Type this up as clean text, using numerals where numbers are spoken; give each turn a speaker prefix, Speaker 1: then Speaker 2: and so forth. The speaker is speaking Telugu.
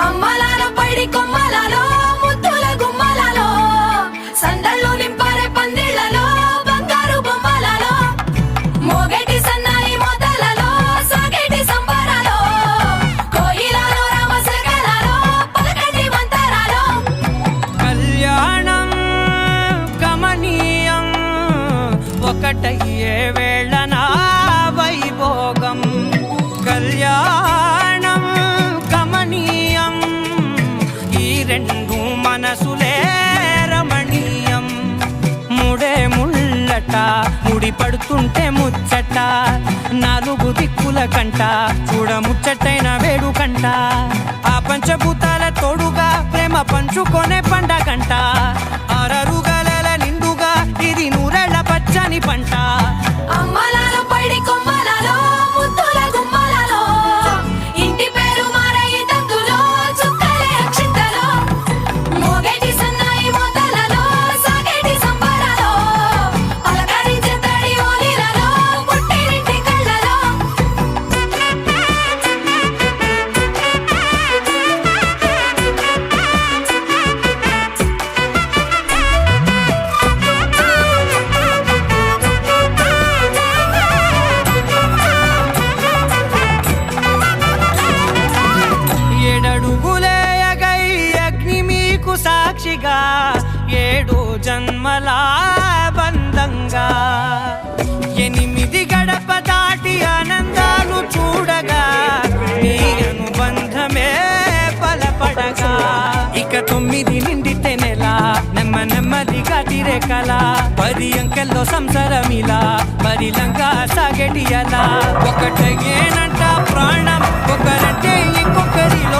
Speaker 1: అమ్మలాల పైడి కొమ్మలలో ముద్దుల గుమ్మలలో సందళ్ళు నింపారే పందిళ్లలో బంగారు బొమ్మలలో మోగేటి సన్నాయి మొదలలో సాగేటి సంబరాలో కోయిలలో రామశకలలో పలకటి మంతరాలో
Speaker 2: కళ్యాణం గమనీయం ఒకటయ్యే వేళ నా వైభోగం కళ్యాణం గమనీయం ఈ రెండు మనసులే రమణీయం ముడే ముళ్ళట ముడి పడుతుంటే ముచ్చట నాలుగు దిక్కుల కంట చూడ ముచ్చటైన వేడుకంట ఆ పంచభూతాల తోడుగా ప్రేమ పంచుకొనే పండగంట ఆరరుగల నిండుగా ఇది నూరెళ్ళ పచ్చని పంట
Speaker 1: అమ్మలాల పైడి కొమ్మలలో ముద్దుల గుమ్మలలో ఇంటి పేరు మారయి తందులో చుక్కలే అక్షింతలో మోగేటి సన్నాయి మొదలలో సాగేటి సంబరాలో పలకరించే తడి ఓలిలలో పుట్టినింటి కళ్ళలో
Speaker 2: ఏడడుగులేయగై అగ్ని మీకు సాక్షిగా ఏడు జన్మల బంధంగా ఎనిమిది గడప దాటి ఆనందాలు చూడగా నీ అనుబంధమే బలపడగా ఇక 9 నిండితే నెల నెమ్మదిగా తిరేకల 10 అంకెల్లో సంసారమిలా పరిలంగా సాగేటి అలా ఒకటేనంట ప్రాణం ఒకరంటే ఇంకొకరిలో